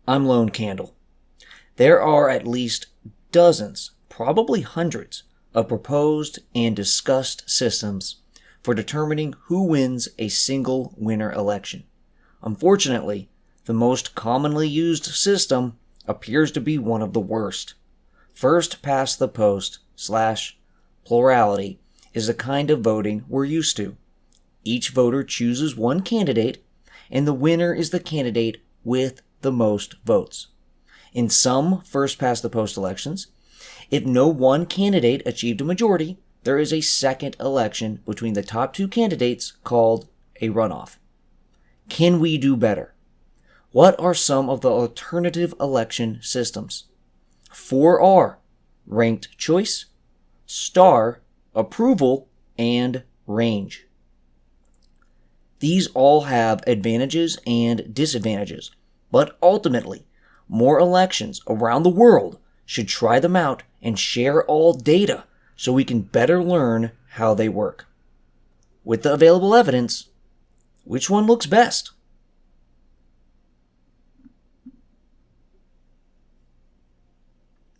I'm Lone Candle. There are at least dozens, probably hundreds, of proposed and discussed systems for determining who wins a single winner election. Unfortunately, the most commonly used system appears to be one of the worst. First past the post / plurality is the kind of voting we're used to. Each voter chooses one candidate, and the winner is the candidate with the most votes. In some first-past-the-post elections, if no one candidate achieved a majority, there is a second election between the top two candidates called a runoff. Can we do better? What are some of the alternative election systems? 4R, ranked choice, star, approval, and range. These all have advantages and disadvantages, but ultimately, more elections around the world should try them out and share all data so we can better learn how they work. With the available evidence, which one looks best?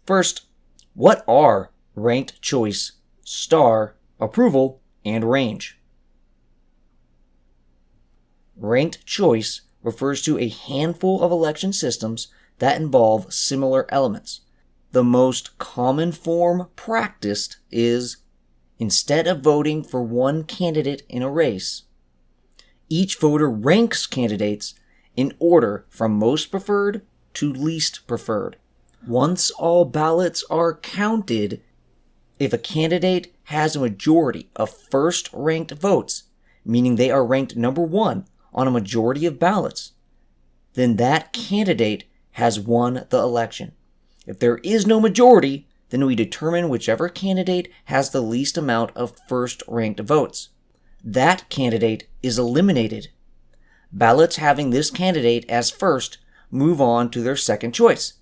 First, what are ranked choice, star, approval, and range? Ranked choice refers to a handful of election systems that involve similar elements. The most common form practiced is, instead of voting for one candidate in a race, each voter ranks candidates in order from most preferred to least preferred. Once all ballots are counted, if a candidate has a majority of first-ranked votes, meaning they are ranked number one on a majority of ballots, then that candidate has won the election. If there is no majority, then we determine whichever candidate has the least amount of first-ranked votes. That candidate is eliminated. Ballots having this candidate as first move on to their second choice,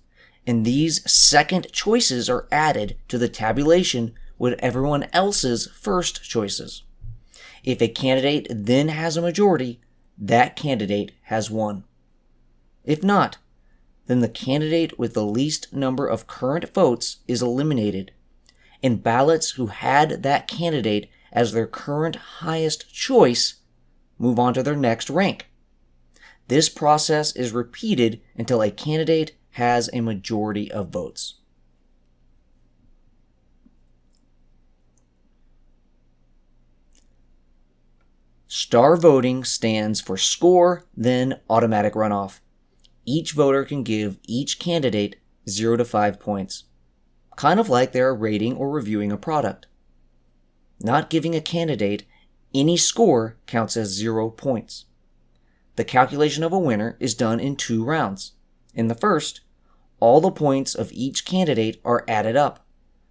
and these second choices are added to the tabulation with everyone else's first choices. If a candidate then has a majority, that candidate has won. If not, then the candidate with the least number of current votes is eliminated, and ballots who had that candidate as their current highest choice move on to their next rank. This process is repeated until a candidate has a majority of votes. Star voting stands for score, then automatic runoff. Each voter can give each candidate 0 to 5 points, kind of like they're rating or reviewing a product. Not giving a candidate any score counts as 0 points. The calculation of a winner is done in 2 rounds. In the first, all the points of each candidate are added up.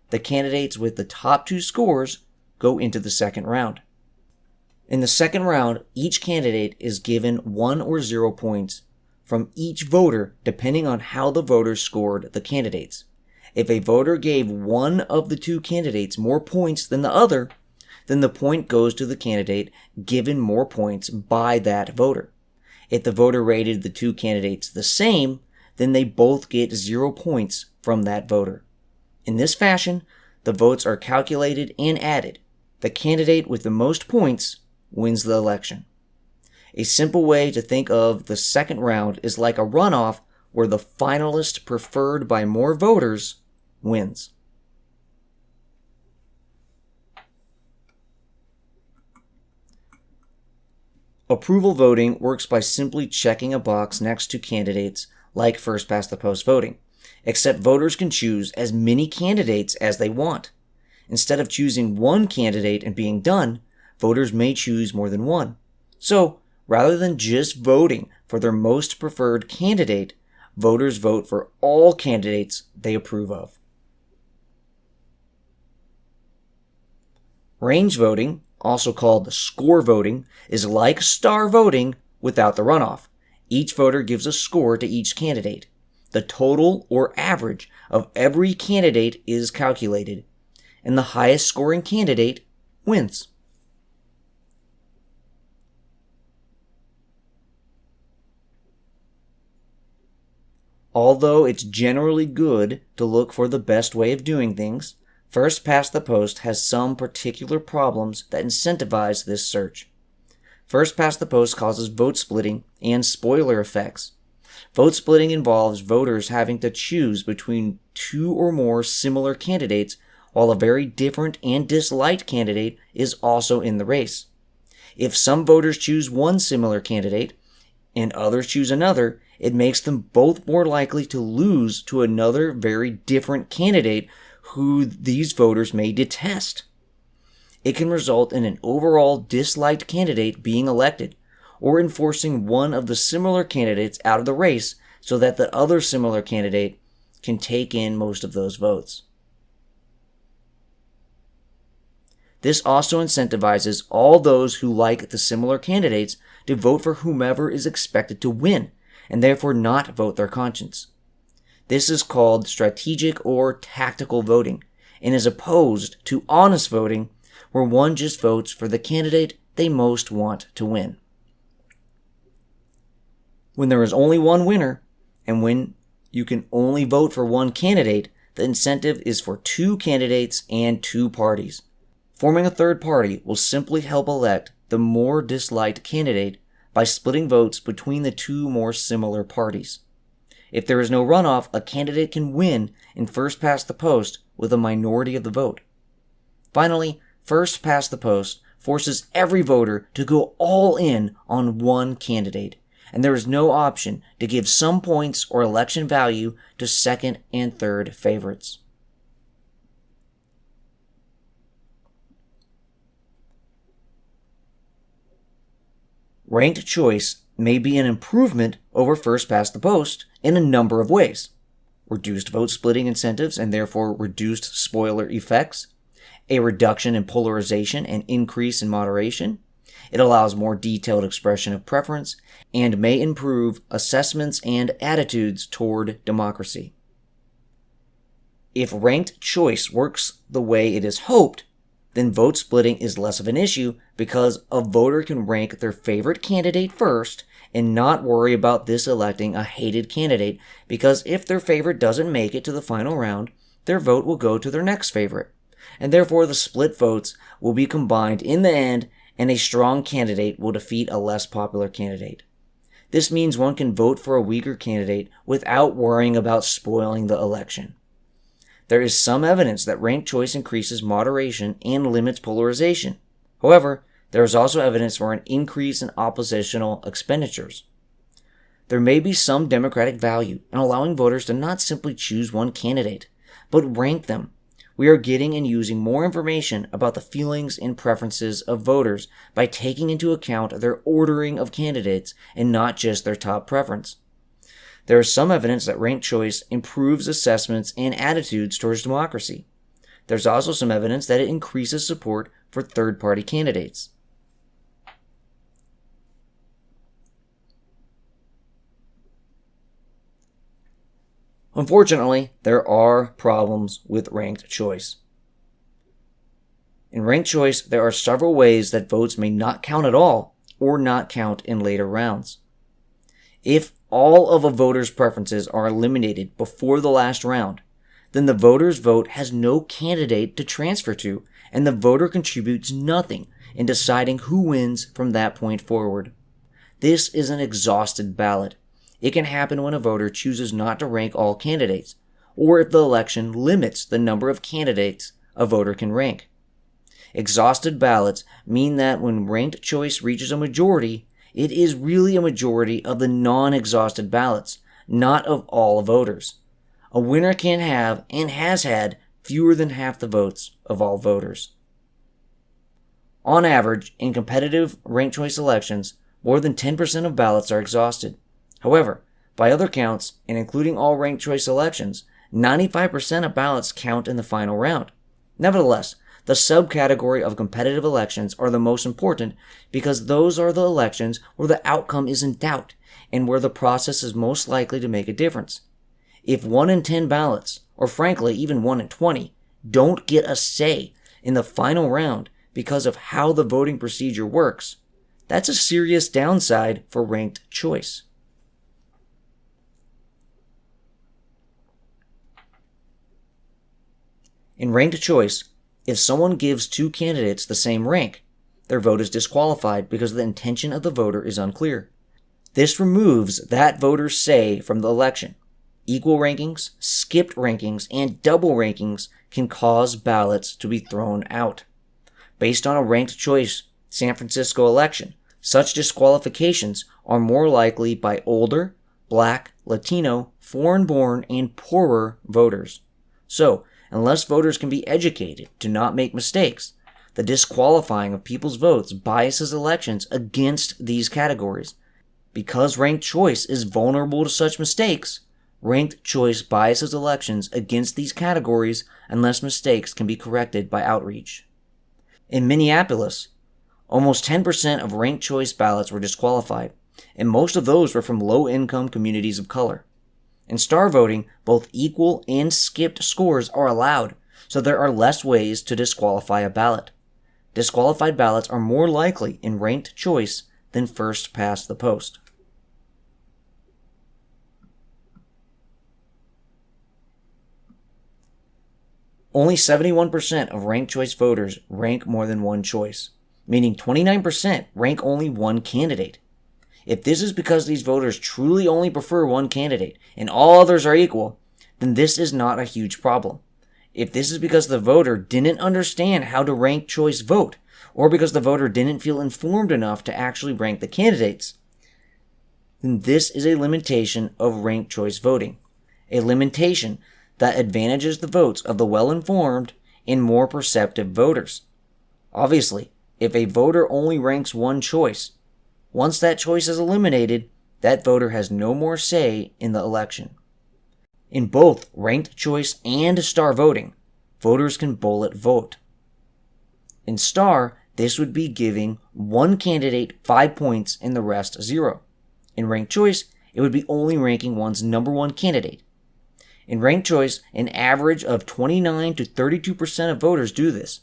The candidates with the top 2 scores go into the second round. In the second round, each candidate is given 1 or 0 points from each voter depending on how the voters scored the candidates. If a voter gave one of the 2 candidates more points than the other, then the point goes to the candidate given more points by that voter. If the voter rated the 2 candidates the same, then they both get 0 points from that voter. In this fashion, the votes are calculated and added. The candidate with the most points wins the election. A simple way to think of the second round is like a runoff where the finalist preferred by more voters wins. Approval voting works by simply checking a box next to candidates like first-past-the-post voting, except voters can choose as many candidates as they want. Instead of choosing one candidate and being done, voters may choose more than one. So, rather than just voting for their most preferred candidate, voters vote for all candidates they approve of. Range voting, also called score voting, is like star voting without the runoff. Each voter gives a score to each candidate. The total or average of every candidate is calculated, and the highest scoring candidate wins. Although it's generally good to look for the best way of doing things, first past the post has some particular problems that incentivize this search. First past the post causes vote splitting and spoiler effects. Vote splitting involves voters having to choose between two or more similar candidates while a very different and disliked candidate is also in the race. If some voters choose one similar candidate and others choose another, it makes them both more likely to lose to another very different candidate who these voters may detest. It can result in an overall disliked candidate being elected, or in forcing one of the similar candidates out of the race so that the other similar candidate can take in most of those votes. This also incentivizes all those who like the similar candidates to vote for whomever is expected to win, and therefore not vote their conscience. This is called strategic or tactical voting, and is opposed to honest voting, where one just votes for the candidate they most want to win. When there is only one winner, and when you can only vote for one candidate, the incentive is for two candidates and two parties. Forming a third party will simply help elect the more disliked candidate by splitting votes between the two more similar parties. If there is no runoff, a candidate can win in first past the post with a minority of the vote. Finally, first past the post forces every voter to go all in on one candidate, and there is no option to give some points or election value to second and third favorites. Ranked choice may be an improvement over first past the post in a number of ways. Reduced vote splitting incentives and therefore reduced spoiler effects, a reduction in polarization and increase in moderation. It allows more detailed expression of preference and may improve assessments and attitudes toward democracy. If ranked choice works the way it is hoped, then vote splitting is less of an issue because a voter can rank their favorite candidate first and not worry about this electing a hated candidate, because if their favorite doesn't make it to the final round, their vote will go to their next favorite, and therefore the split votes will be combined in the end and a strong candidate will defeat a less popular candidate. This means one can vote for a weaker candidate without worrying about spoiling the election. There is some evidence that ranked choice increases moderation and limits polarization. However, there is also evidence for an increase in oppositional expenditures. There may be some democratic value in allowing voters to not simply choose one candidate, but rank them. We are getting and using more information about the feelings and preferences of voters by taking into account their ordering of candidates and not just their top preference. There is some evidence that ranked choice improves assessments and attitudes towards democracy. There's also some evidence that it increases support for third-party candidates. Unfortunately, there are problems with ranked choice. In ranked choice, there are several ways that votes may not count at all or not count in later rounds. If all of a voter's preferences are eliminated before the last round, then the voter's vote has no candidate to transfer to, and the voter contributes nothing in deciding who wins from that point forward. This is an exhausted ballot. It can happen when a voter chooses not to rank all candidates, or if the election limits the number of candidates a voter can rank. Exhausted ballots mean that when ranked choice reaches a majority, it is really a majority of the non-exhausted ballots, not of all voters. A winner can have, and has had, fewer than half the votes of all voters. On average, in competitive ranked choice elections, more than 10% of ballots are exhausted. However, by other counts, and including all ranked choice elections, 95% of ballots count in the final round. Nevertheless, the subcategory of competitive elections are the most important because those are the elections where the outcome is in doubt and where the process is most likely to make a difference. If 1 in 10 ballots, or frankly even 1 in 20, don't get a say in the final round because of how the voting procedure works, that's a serious downside for ranked choice. In ranked choice, if someone gives two candidates the same rank, their vote is disqualified because the intention of the voter is unclear. This removes that voter's say from the election. Equal rankings, skipped rankings, and double rankings can cause ballots to be thrown out. Based on a ranked choice San Francisco election, such disqualifications are more likely by older, Black, Latino, foreign-born, and poorer voters. So, unless voters can be educated to not make mistakes, the disqualifying of people's votes biases elections against these categories. Because ranked choice is vulnerable to such mistakes, ranked choice biases elections against these categories unless mistakes can be corrected by outreach. In Minneapolis, almost 10% of ranked choice ballots were disqualified, and most of those were from low-income communities of color. In star voting, both equal and skipped scores are allowed, so there are less ways to disqualify a ballot. Disqualified ballots are more likely in ranked choice than first past the post. Only 71% of ranked choice voters rank more than one choice, meaning 29% rank only one candidate. If this is because these voters truly only prefer one candidate and all others are equal, then this is not a huge problem. If this is because the voter didn't understand how to rank choice vote, or because the voter didn't feel informed enough to actually rank the candidates, then this is a limitation of ranked choice voting. A limitation that advantages the votes of the well-informed and more perceptive voters. Obviously, if a voter only ranks one choice, once that choice is eliminated, that voter has no more say in the election. In both ranked choice and star voting, voters can bullet vote. In star, this would be giving one candidate 5 points and the rest 0. In ranked choice, it would be only ranking one's number one candidate. In ranked choice, an average of 29 to 32% of voters do this,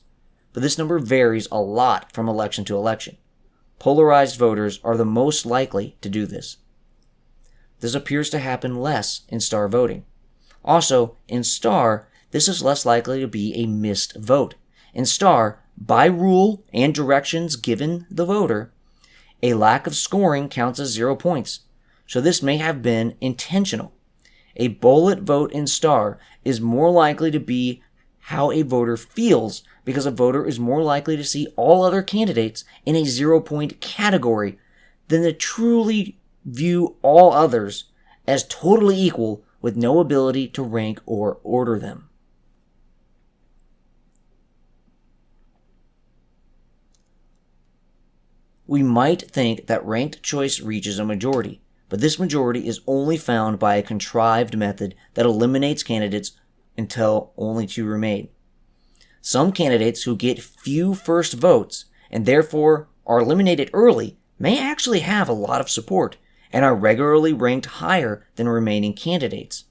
but this number varies a lot from election to election. Polarized voters are the most likely to do this. This appears to happen less in star voting. Also, in star, this is less likely to be a missed vote. In star, by rule and directions given the voter, a lack of scoring counts as 0 points, so this may have been intentional. A bullet vote in star is more likely to be how a voter feels because a voter is more likely to see all other candidates in a 0-point category than to truly view all others as totally equal with no ability to rank or order them. We might think that ranked choice reaches a majority, but this majority is only found by a contrived method that eliminates candidates until only 2 remain. Some candidates who get few first votes and therefore are eliminated early may actually have a lot of support and are regularly ranked higher than remaining candidates.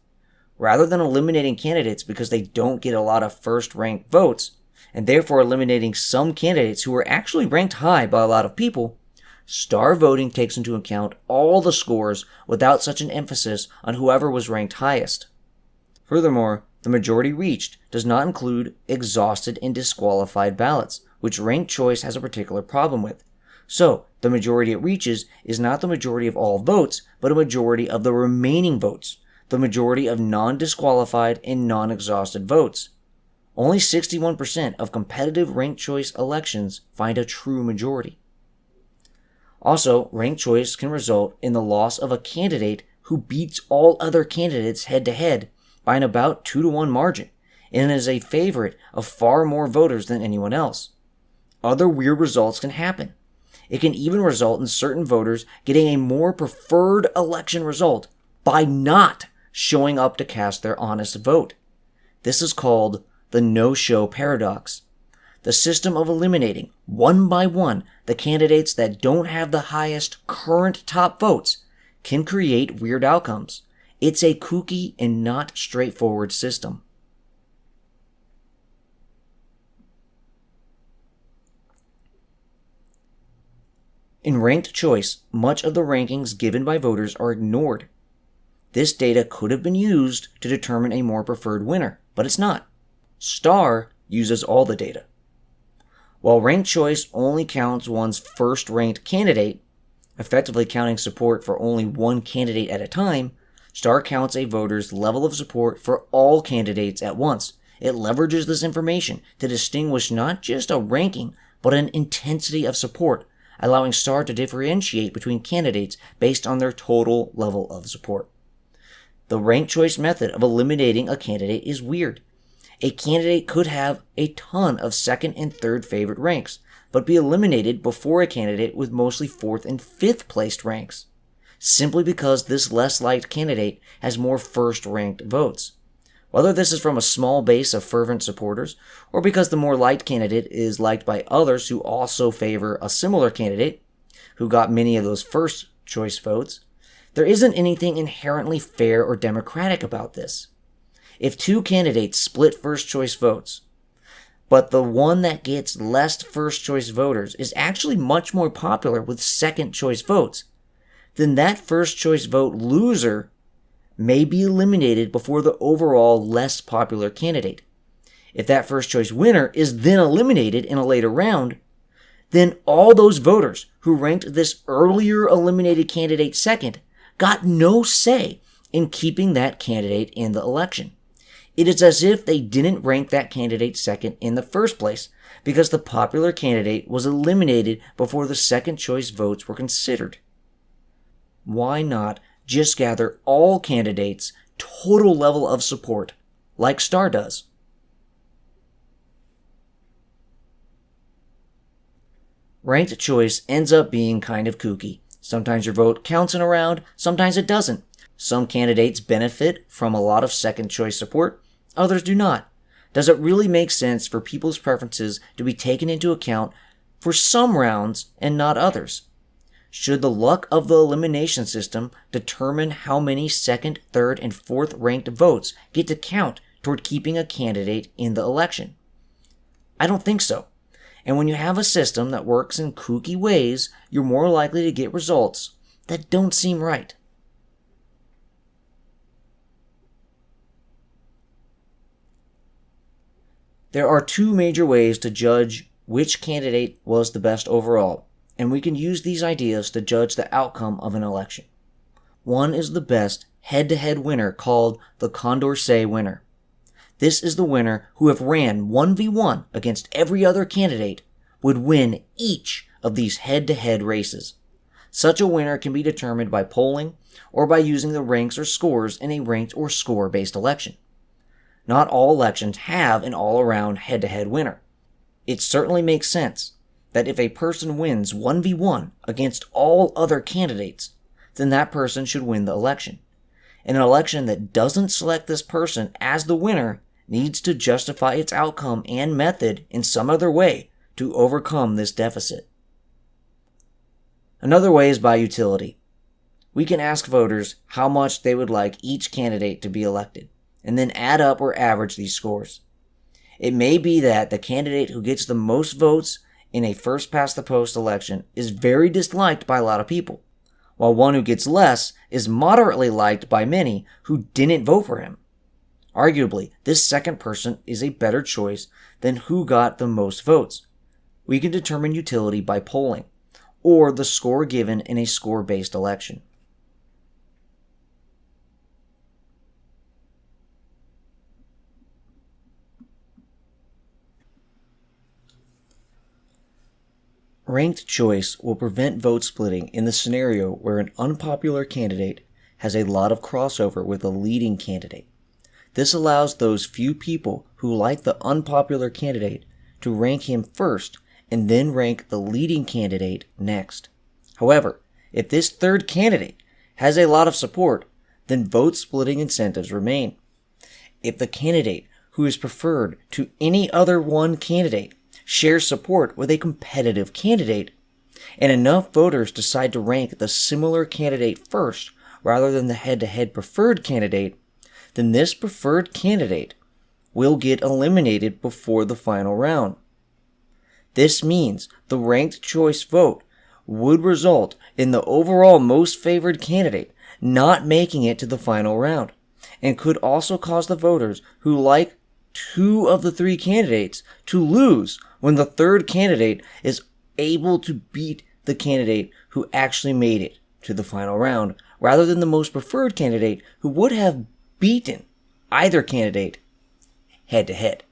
Rather than eliminating candidates because they don't get a lot of first-ranked votes, and therefore eliminating some candidates who are actually ranked high by a lot of people, star voting takes into account all the scores without such an emphasis on whoever was ranked highest. Furthermore, the majority reached does not include exhausted and disqualified ballots, which ranked choice has a particular problem with. So, the majority it reaches is not the majority of all votes, but a majority of the remaining votes, the majority of non-disqualified and non-exhausted votes. Only 61% of competitive ranked choice elections find a true majority. Also, ranked choice can result in the loss of a candidate who beats all other candidates head-to-head by an about 2-to-1 margin, and is a favorite of far more voters than anyone else. Other weird results can happen. It can even result in certain voters getting a more preferred election result by not showing up to cast their honest vote. This is called the no-show paradox. The system of eliminating, one by one, the candidates that don't have the highest current top votes can create weird outcomes. It's a kooky and not straightforward system. In ranked choice, much of the rankings given by voters are ignored. This data could have been used to determine a more preferred winner, but it's not. STAR uses all the data. While ranked choice only counts one's first ranked candidate, effectively counting support for only one candidate at a time, STAR counts a voter's level of support for all candidates at once. It leverages this information to distinguish not just a ranking, but an intensity of support, allowing STAR to differentiate between candidates based on their total level of support. The ranked choice method of eliminating a candidate is weird. A candidate could have a ton of second and third favorite ranks, but be eliminated before a candidate with mostly fourth and fifth placed ranks, simply because this less liked candidate has more first ranked votes. Whether this is from a small base of fervent supporters, or because the more liked candidate is liked by others who also favor a similar candidate, who got many of those first choice votes, there isn't anything inherently fair or democratic about this. If two candidates split first choice votes, but the one that gets less first choice voters is actually much more popular with second choice votes, then that first choice vote loser may be eliminated before the overall less popular candidate. If that first choice winner is then eliminated in a later round, then all those voters who ranked this earlier eliminated candidate second got no say in keeping that candidate in the election. It is as if they didn't rank that candidate second in the first place because the popular candidate was eliminated before the second choice votes were considered. Why not just gather all candidates' total level of support, like STAR does? Ranked choice ends up being kind of kooky. Sometimes your vote counts in a round, sometimes it doesn't. Some candidates benefit from a lot of second choice support, others do not. Does it really make sense for people's preferences to be taken into account for some rounds and not others? Should the luck of the elimination system determine how many second, third, and fourth ranked votes get to count toward keeping a candidate in the election? I don't think so. And when you have a system that works in kooky ways, you're more likely to get results that don't seem right. There are two major ways to judge which candidate was the best overall, and we can use these ideas to judge the outcome of an election. One is the best head-to-head winner called the Condorcet winner. This is the winner who, if ran 1v1 against every other candidate, would win each of these head-to-head races. Such a winner can be determined by polling or by using the ranks or scores in a ranked or score-based election. Not all elections have an all-around head-to-head winner. It certainly makes sense that if a person wins 1v1 against all other candidates, then that person should win the election. An election that doesn't select this person as the winner needs to justify its outcome and method in some other way to overcome this deficit. Another way is by utility. We can ask voters how much they would like each candidate to be elected, and then add up or average these scores. It may be that the candidate who gets the most votes in a first-past-the-post election is very disliked by a lot of people, while one who gets less is moderately liked by many who didn't vote for him. Arguably, this second person is a better choice than who got the most votes. We can determine utility by polling, or the score given in a score-based election. Ranked choice will prevent vote splitting in the scenario where an unpopular candidate has a lot of crossover with a leading candidate. This allows those few people who like the unpopular candidate to rank him first and then rank the leading candidate next. However, if this third candidate has a lot of support, then vote splitting incentives remain. If the candidate who is preferred to any other one candidate shares support with a competitive candidate, and enough voters decide to rank the similar candidate first rather than the head-to-head preferred candidate, then this preferred candidate will get eliminated before the final round. This means the ranked choice vote would result in the overall most favored candidate not making it to the final round, and could also cause the voters who like two of the three candidates to lose when the third candidate is able to beat the candidate who actually made it to the final round, rather than the most preferred candidate who would have beaten either candidate head to head.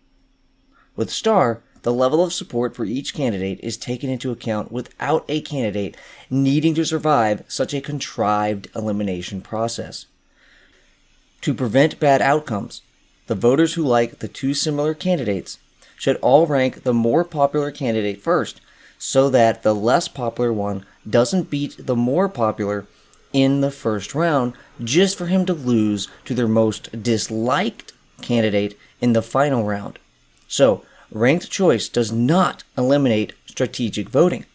With Star, the level of support for each candidate is taken into account without a candidate needing to survive such a contrived elimination process. To prevent bad outcomes, the voters who like the two similar candidates should all rank the more popular candidate first, so that the less popular one doesn't beat the more popular in the first round just for him to lose to their most disliked candidate in the final round. So, ranked choice does not eliminate strategic voting.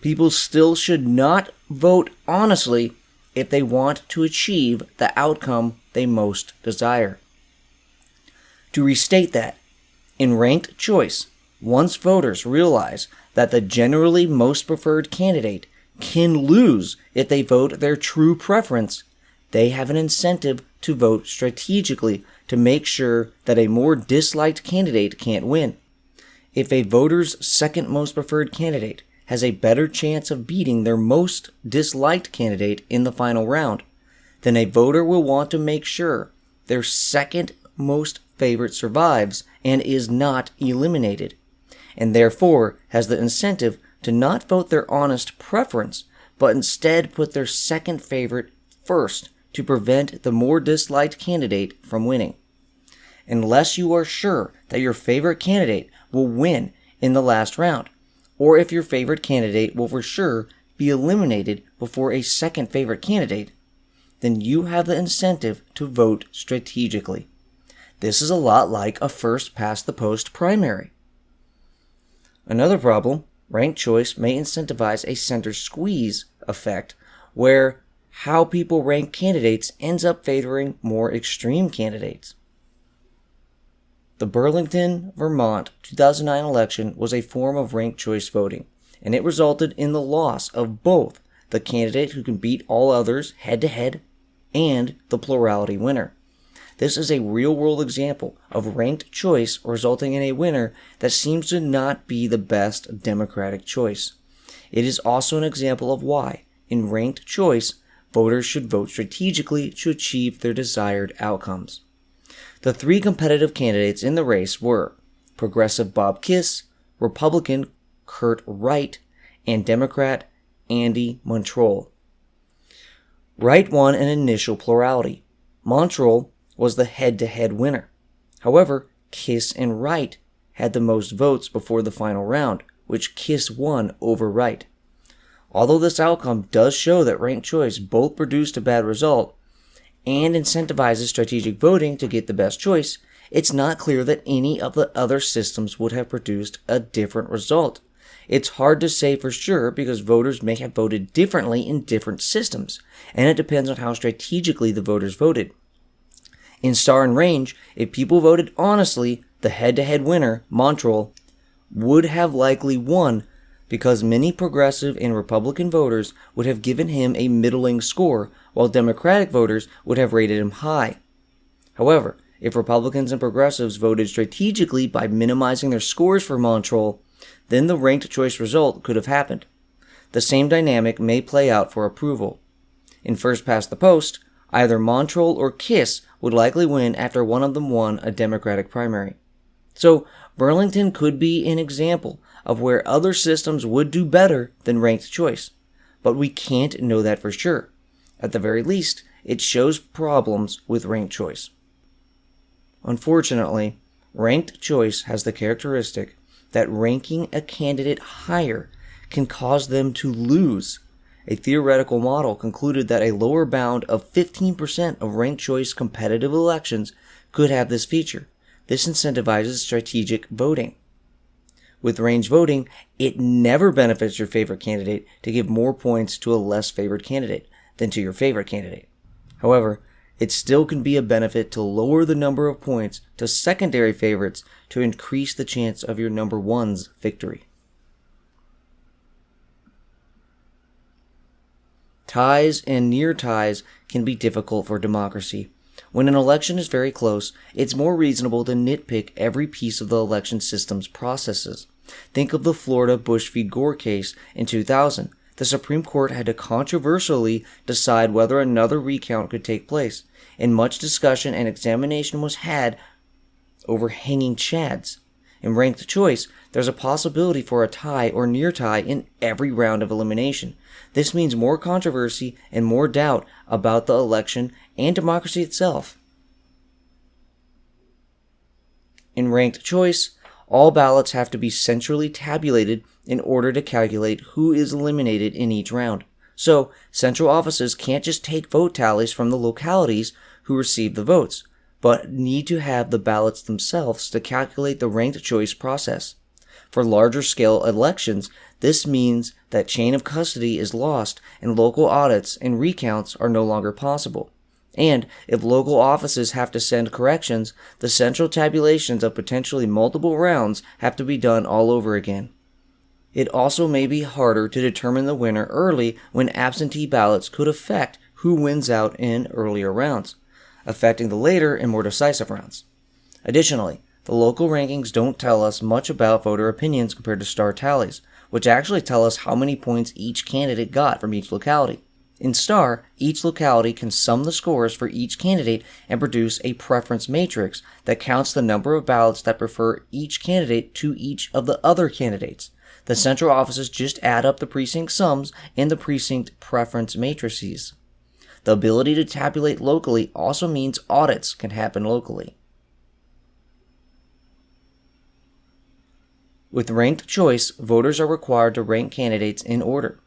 People still should not vote honestly if they want to achieve the outcome they most desire. To restate that, in ranked choice, once voters realize that the generally most preferred candidate can lose if they vote their true preference, they have an incentive to vote strategically to make sure that a more disliked candidate can't win. If a voter's second most preferred candidate has a better chance of beating their most disliked candidate in the final round, then a voter will want to make sure their second most favorite survives and is not eliminated, and therefore has the incentive to not vote their honest preference, but instead put their second favorite first to prevent the more disliked candidate from winning. Unless you are sure that your favorite candidate will win in the last round, or if your favorite candidate will for sure be eliminated before a second favorite candidate, then you have the incentive to vote strategically. This is a lot like a first-past-the-post primary. Another problem, ranked choice may incentivize a center squeeze effect, where how people rank candidates ends up favoring more extreme candidates. The Burlington, Vermont 2009 election was a form of ranked choice voting, and it resulted in the loss of both the candidate who can beat all others head-to-head and the plurality winner. This is a real-world example of ranked choice resulting in a winner that seems to not be the best democratic choice. It is also an example of why, in ranked choice, voters should vote strategically to achieve their desired outcomes. The three competitive candidates in the race were Progressive Bob Kiss, Republican Kurt Wright, and Democrat Andy Montrol. Wright won an initial plurality. Montrol was the head-to-head winner. However, Kiss and Wright had the most votes before the final round, which Kiss won over Wright. Although this outcome does show that ranked choice both produced a bad result and incentivizes strategic voting to get the best choice, it's not clear that any of the other systems would have produced a different result. It's hard to say for sure because voters may have voted differently in different systems, and it depends on how strategically the voters voted. In Star and Range, if people voted honestly, the head-to-head winner, Montrol, would have likely won because many progressive and Republican voters would have given him a middling score, while Democratic voters would have rated him high. However, if Republicans and progressives voted strategically by minimizing their scores for Montrol, then the ranked choice result could have happened. The same dynamic may play out for approval. In First Past the Post, either Montrol or Kiss would likely win after one of them won a Democratic primary. So, Burlington could be an example of where other systems would do better than ranked choice, but we can't know that for sure. At the very least, it shows problems with ranked choice. Unfortunately, ranked choice has the characteristic that ranking a candidate higher can cause them to lose. A theoretical model concluded that a lower bound of 15% of ranked choice competitive elections could have this feature. This incentivizes strategic voting. With range voting, it never benefits your favorite candidate to give more points to a less favored candidate than to your favorite candidate. However, it still can be a benefit to lower the number of points to secondary favorites to increase the chance of your number one's victory. Ties and near ties can be difficult for democracy. When an election is very close, it's more reasonable to nitpick every piece of the election system's processes. Think of the Florida Bush v. Gore case in 2000. The Supreme Court had to controversially decide whether another recount could take place, and much discussion and examination was had over hanging chads. In ranked choice, there's a possibility for a tie or near tie in every round of elimination. This means more controversy and more doubt about the election and democracy itself. In ranked choice, all ballots have to be centrally tabulated in order to calculate who is eliminated in each round. So, central offices can't just take vote tallies from the localities who receive the votes, but need to have the ballots themselves to calculate the ranked choice process. For larger scale elections, this means that chain of custody is lost and local audits and recounts are no longer possible. And if local offices have to send corrections, the central tabulations of potentially multiple rounds have to be done all over again. It also may be harder to determine the winner early when absentee ballots could affect who wins out in earlier rounds, affecting the later and more decisive rounds. Additionally, the local rankings don't tell us much about voter opinions compared to star tallies, which actually tell us how many points each candidate got from each locality. In STAR, each locality can sum the scores for each candidate and produce a preference matrix that counts the number of ballots that prefer each candidate to each of the other candidates. The central offices just add up the precinct sums and the precinct preference matrices. The ability to tabulate locally also means audits can happen locally. With ranked choice, voters are required to rank candidates in order.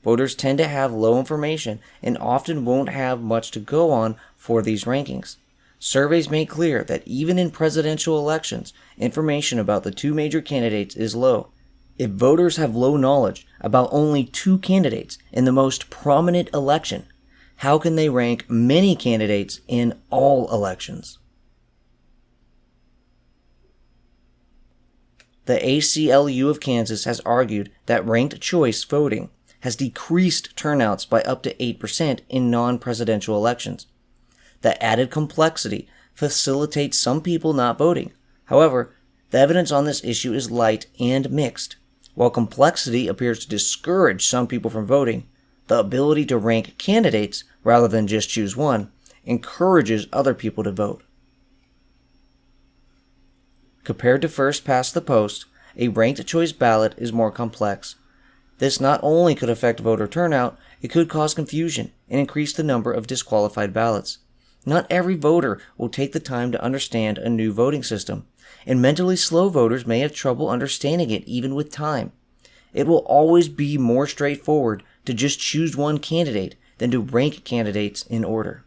Voters tend to have low information and often won't have much to go on for these rankings. Surveys make clear that even in presidential elections, information about the two major candidates is low. If voters have low knowledge about only two candidates in the most prominent election, how can they rank many candidates in all elections? The ACLU of Kansas has argued that ranked choice voting has decreased turnouts by up to 8% in non-presidential elections. The added complexity facilitates some people not voting. However, the evidence on this issue is light and mixed. While complexity appears to discourage some people from voting, the ability to rank candidates rather than just choose one encourages other people to vote. Compared to first past the post, a ranked choice ballot is more complex. This not only could affect voter turnout, it could cause confusion and increase the number of disqualified ballots. Not every voter will take the time to understand a new voting system, and mentally slow voters may have trouble understanding it even with time. It will always be more straightforward to just choose one candidate than to rank candidates in order.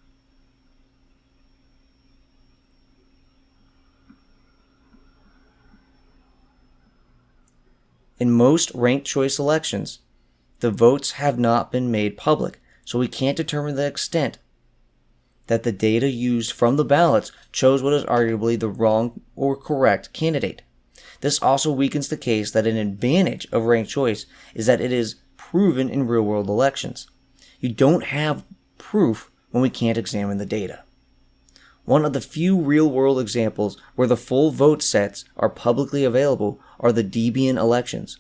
In most ranked choice elections, the votes have not been made public, so we can't determine the extent that the data used from the ballots chose what is arguably the wrong or correct candidate. This also weakens the case that an advantage of ranked choice is that it is proven in real-world elections. You don't have proof when we can't examine the data. One of the few real-world examples where the full vote sets are publicly available are the Debian elections.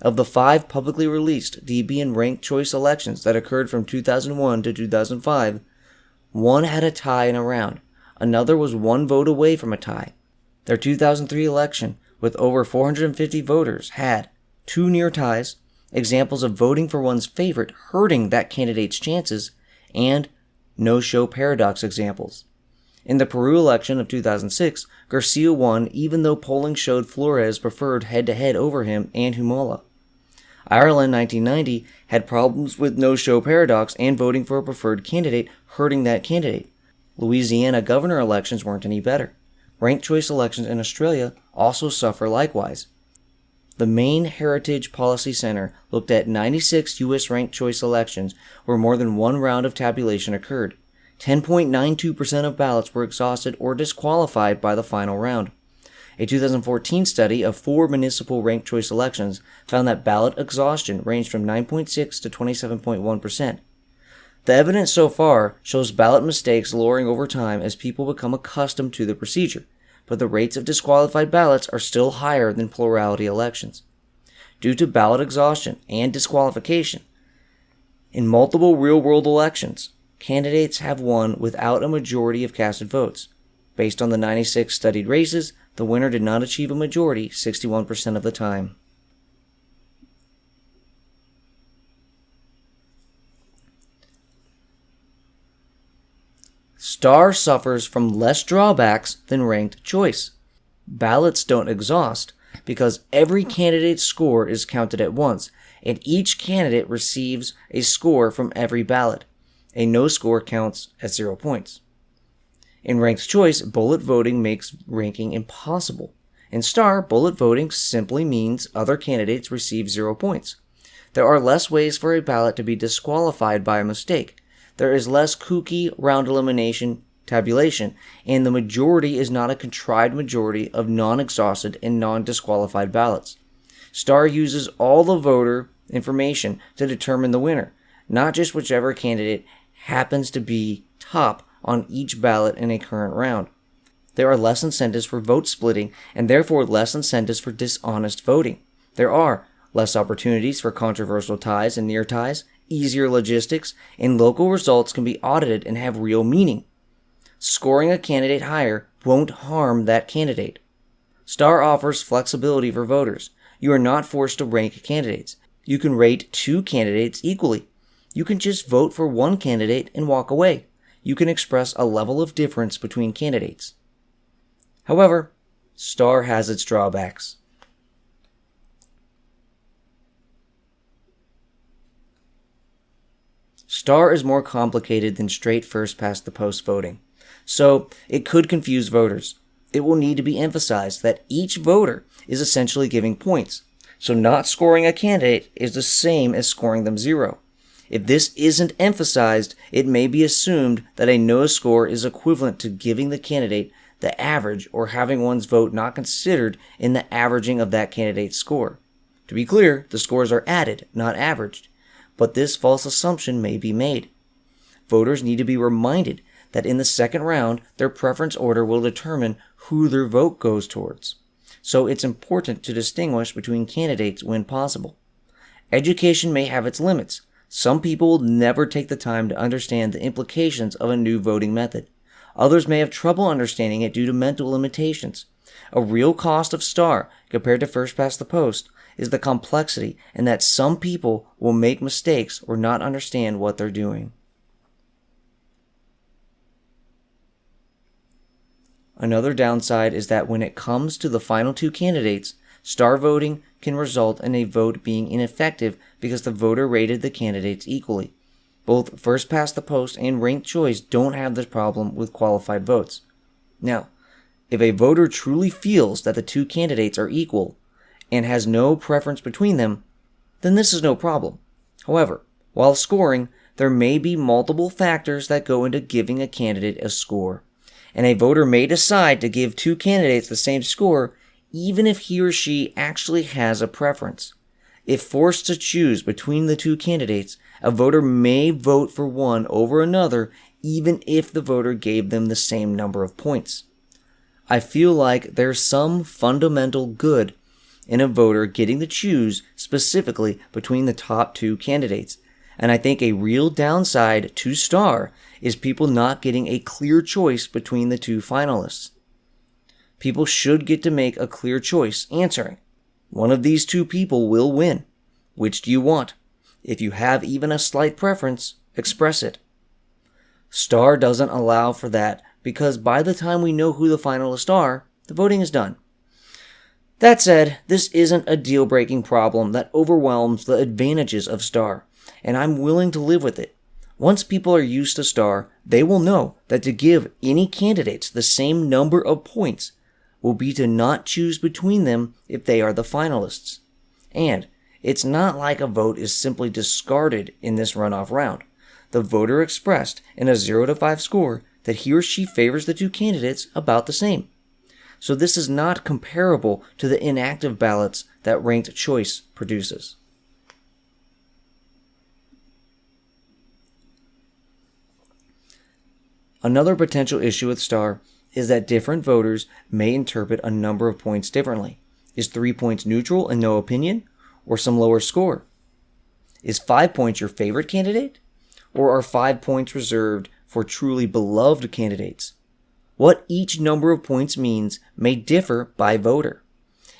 Of the 5 publicly released Debian ranked choice elections that occurred from 2001 to 2005, one had a tie in a round. Another was 1 vote away from a tie. Their 2003 election, with over 450 voters, had 2 near ties, examples of voting for one's favorite hurting that candidate's chances, and no-show paradox examples. In the Peru election of 2006, Garcia won even though polling showed Flores preferred head-to-head over him and Humala. Ireland 1990 had problems with no-show paradox and voting for a preferred candidate hurting that candidate. Louisiana governor elections weren't any better. Ranked choice elections in Australia also suffer likewise. The Maine Heritage Policy Center looked at 96 U.S. ranked choice elections where more than one round of tabulation occurred. 10.92% of ballots were exhausted or disqualified by the final round. A 2014 study of 4 municipal ranked choice elections found that ballot exhaustion ranged from 9.6 to 27.1%. The evidence so far shows ballot mistakes lowering over time as people become accustomed to the procedure, but the rates of disqualified ballots are still higher than plurality elections. Due to ballot exhaustion and disqualification, in multiple real-world elections, candidates have won without a majority of casted votes. Based on the 96 studied races, the winner did not achieve a majority 61% of the time. STAR suffers from less drawbacks than ranked choice. Ballots don't exhaust because every candidate's score is counted at once, and each candidate receives a score from every ballot. A no score counts at 0 points. In ranked choice, bullet voting makes ranking impossible. In STAR, bullet voting simply means other candidates receive 0 points. There are less ways for a ballot to be disqualified by a mistake. There is less kooky round elimination tabulation, and the majority is not a contrived majority of non-exhausted and non-disqualified ballots. STAR uses all the voter information to determine the winner, not just whichever candidate happens to be top on each ballot in a current round. There are less incentives for vote splitting and therefore less incentives for dishonest voting. There are less opportunities for controversial ties and near ties, easier logistics, and local results can be audited and have real meaning. Scoring a candidate higher won't harm that candidate. STAR offers flexibility for voters. You are not forced to rank candidates. You can rate 2 candidates equally. You can just vote for one candidate and walk away. You can express a level of difference between candidates. However, STAR has its drawbacks. STAR is more complicated than straight first-past-the-post voting, so it could confuse voters. It will need to be emphasized that each voter is essentially giving points, so not scoring a candidate is the same as scoring them 0. If this isn't emphasized, it may be assumed that a no score is equivalent to giving the candidate the average or having one's vote not considered in the averaging of that candidate's score. To be clear, the scores are added, not averaged, but this false assumption may be made. Voters need to be reminded that in the second round, their preference order will determine who their vote goes towards. So it's important to distinguish between candidates when possible. Education may have its limits. Some people will never take the time to understand the implications of a new voting method. Others may have trouble understanding it due to mental limitations. A real cost of STAR compared to first past the post is the complexity and that some people will make mistakes or not understand what they're doing. Another downside is that when it comes to the final 2 candidates, STAR voting can result in a vote being ineffective because the voter rated the candidates equally. Both first past the post and ranked choice don't have this problem with qualified votes. Now, if a voter truly feels that the 2 candidates are equal and has no preference between them, then this is no problem. However, while scoring, there may be multiple factors that go into giving a candidate a score, and a voter may decide to give 2 candidates the same score even if he or she actually has a preference. If forced to choose between the 2 candidates, a voter may vote for one over another even if the voter gave them the same number of points. I feel like there's some fundamental good in a voter getting to choose specifically between the top 2 candidates, and I think a real downside to STAR is people not getting a clear choice between the 2 finalists. People should get to make a clear choice, answering, one of these 2 people will win. Which do you want? If you have even a slight preference, express it. STAR doesn't allow for that because by the time we know who the finalists are, the voting is done. That said, this isn't a deal-breaking problem that overwhelms the advantages of STAR, and I'm willing to live with it. Once people are used to STAR, they will know that to give any candidates the same number of points will be to not choose between them if they are the finalists. And it's not like a vote is simply discarded in this runoff round. The voter expressed in a 0 to 5 score that he or she favors the 2 candidates about the same. So this is not comparable to the inactive ballots that ranked choice produces. Another potential issue with STAR is that different voters may interpret a number of points differently. Is 3 points neutral and no opinion, or some lower score? Is 5 points your favorite candidate, or are 5 points reserved for truly beloved candidates? What each number of points means may differ by voter.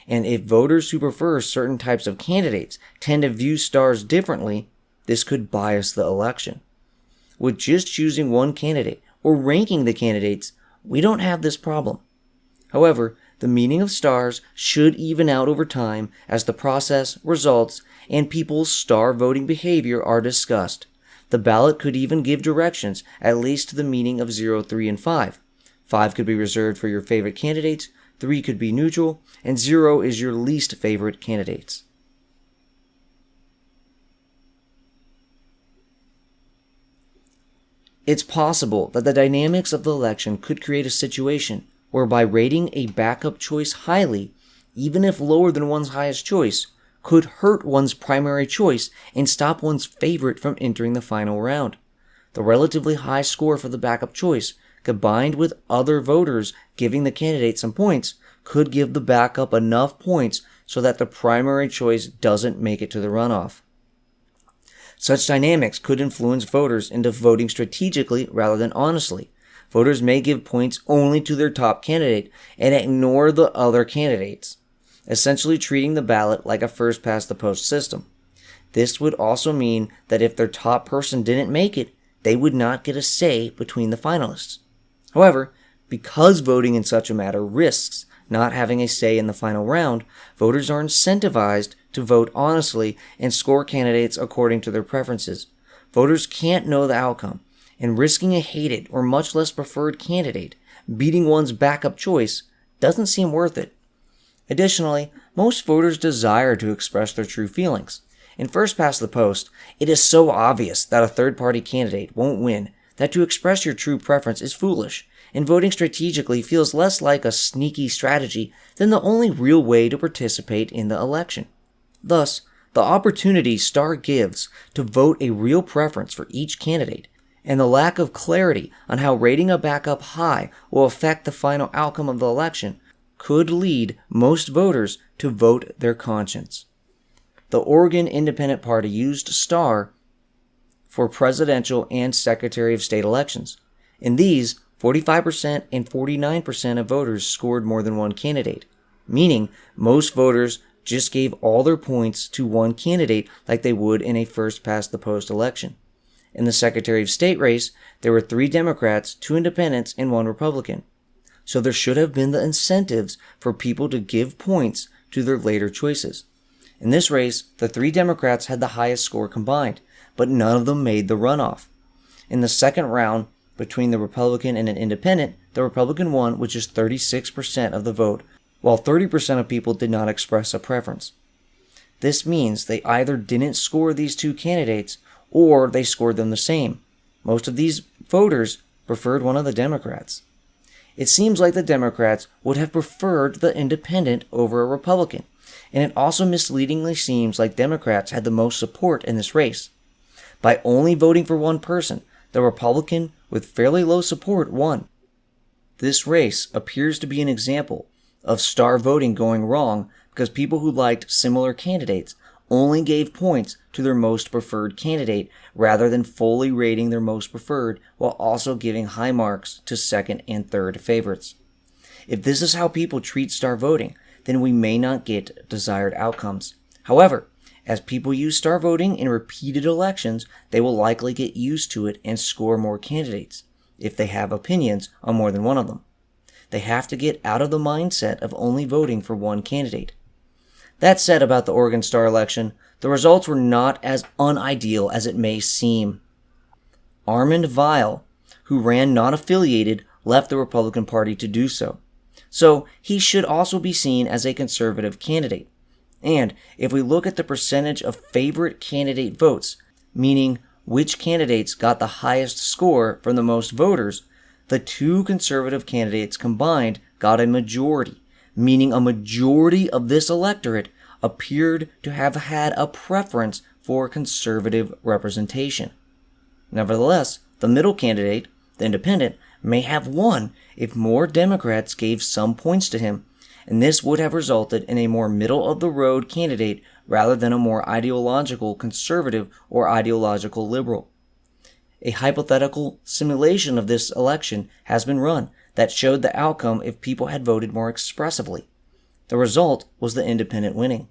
And if voters who prefer certain types of candidates tend to view stars differently, this could bias the election. With just choosing one candidate or ranking the candidates, we don't have this problem. However, the meaning of stars should even out over time as the process, results, and people's star voting behavior are discussed. The ballot could even give directions, at least to the meaning of 0, 3, and 5. 5 could be reserved for your favorite candidates, 3 could be neutral, and 0 is your least favorite candidates. It's possible that the dynamics of the election could create a situation whereby rating a backup choice highly, even if lower than one's highest choice, could hurt one's primary choice and stop one's favorite from entering the final round. The relatively high score for the backup choice, combined with other voters giving the candidate some points, could give the backup enough points so that the primary choice doesn't make it to the runoff. Such dynamics could influence voters into voting strategically rather than honestly. Voters may give points only to their top candidate and ignore the other candidates, essentially treating the ballot like a first-past-the-post system. This would also mean that if their top person didn't make it, they would not get a say between the finalists. However, because voting in such a matter risks not having a say in the final round, voters are incentivized to vote honestly and score candidates according to their preferences. Voters can't know the outcome, and risking a hated or much less preferred candidate beating one's backup choice doesn't seem worth it. Additionally, most voters desire to express their true feelings. In First Past the Post, it is so obvious that a third-party candidate won't win that to express your true preference is foolish, and voting strategically feels less like a sneaky strategy than the only real way to participate in the election. Thus, the opportunity STAR gives to vote a real preference for each candidate, and the lack of clarity on how rating a backup high will affect the final outcome of the election could lead most voters to vote their conscience. The Oregon Independent Party used STAR for presidential and Secretary of State elections. In these, 45% and 49% of voters scored more than one candidate, meaning most voters just gave all their points to one candidate like they would in a first-past-the-post election. In the Secretary of State race, there were 3 Democrats, 2 Independents, and 1 Republican. So there should have been the incentives for people to give points to their later choices. In this race, the 3 Democrats had the highest score combined, but none of them made the runoff. In the second round, between the Republican and an Independent, the Republican won with just 36% of the vote, while 30% of people did not express a preference. This means they either didn't score these 2 candidates or they scored them the same. Most of these voters preferred one of the Democrats. It seems like the Democrats would have preferred the Independent over a Republican, and it also misleadingly seems like Democrats had the most support in this race. By only voting for one person, the Republican with fairly low support won. This race appears to be an example of STAR voting going wrong because people who liked similar candidates only gave points to their most preferred candidate rather than fully rating their most preferred while also giving high marks to second and third favorites. If this is how people treat STAR voting, then we may not get desired outcomes. However, as people use STAR voting in repeated elections, they will likely get used to it and score more candidates, if they have opinions on more than one of them. They have to get out of the mindset of only voting for one candidate. That said about the Oregon STAR election, the results were not as unideal as it may seem. Armand Vile, who ran non-affiliated, left the Republican Party to do so. So he should also be seen as a conservative candidate. And if we look at the percentage of favorite candidate votes, meaning which candidates got the highest score from the most voters, the 2 conservative candidates combined got a majority, meaning a majority of this electorate appeared to have had a preference for conservative representation. Nevertheless, the middle candidate, the Independent, may have won if more Democrats gave some points to him, and this would have resulted in a more middle-of-the-road candidate rather than a more ideological conservative or ideological liberal. A hypothetical simulation of this election has been run that showed the outcome if people had voted more expressively. The result was the independent winning.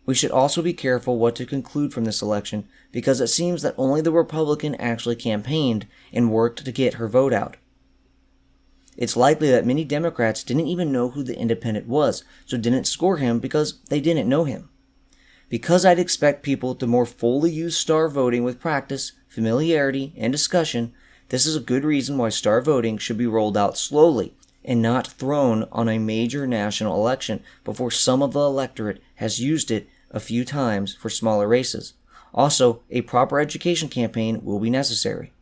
We should also be careful what to conclude from this election because it seems that only the Republican actually campaigned and worked to get her vote out. It's likely that many Democrats didn't even know who the independent was, so didn't score him because they didn't know him. Because I'd expect people to more fully use star voting with practice, familiarity, and discussion, this is a good reason why star voting should be rolled out slowly and not thrown on a major national election before some of the electorate has used it a few times for smaller races. Also, a proper education campaign will be necessary.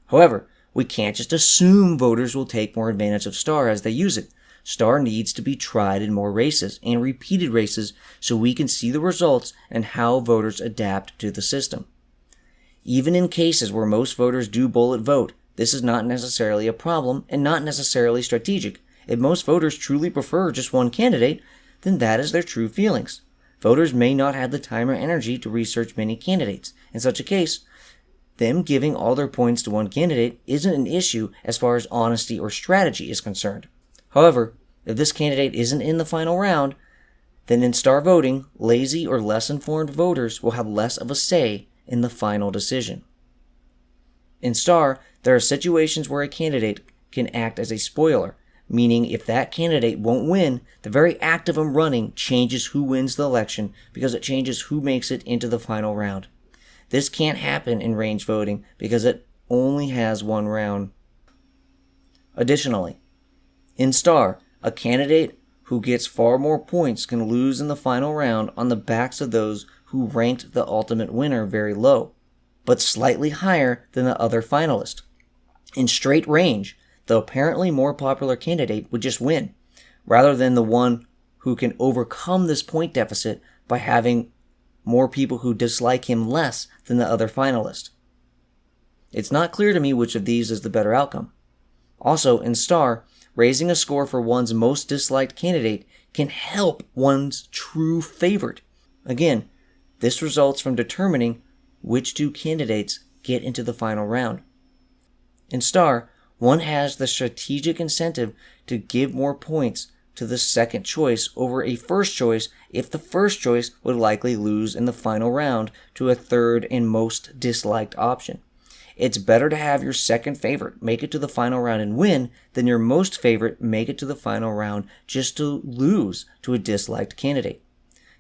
However, we can't just assume voters will take more advantage of STAR as they use it. STAR needs to be tried in more races and repeated races so we can see the results and how voters adapt to the system. Even in cases where most voters do bullet vote, this is not necessarily a problem and not necessarily strategic. If most voters truly prefer just one candidate, then that is their true feelings. Voters may not have the time or energy to research many candidates. In such a case, them giving all their points to one candidate isn't an issue as far as honesty or strategy is concerned. However, if this candidate isn't in the final round, then in star voting, lazy or less informed voters will have less of a say in the final decision. In star, there are situations where a candidate can act as a spoiler, meaning if that candidate won't win, the very act of him running changes who wins the election because it changes who makes it into the final round. This can't happen in range voting because it only has one round. Additionally, in star, a candidate who gets far more points can lose in the final round on the backs of those who ranked the ultimate winner very low, but slightly higher than the other finalist. In straight range, the apparently more popular candidate would just win, rather than the one who can overcome this point deficit by having more people who dislike him less than the other finalist. It's not clear to me which of these is the better outcome. Also, in star, raising a score for one's most disliked candidate can help one's true favorite. Again, this results from determining which two candidates get into the final round. In star, one has the strategic incentive to give more points to the second choice over a first choice if the first choice would likely lose in the final round to a third and most disliked option. It's better to have your second favorite make it to the final round and win than your most favorite make it to the final round just to lose to a disliked candidate.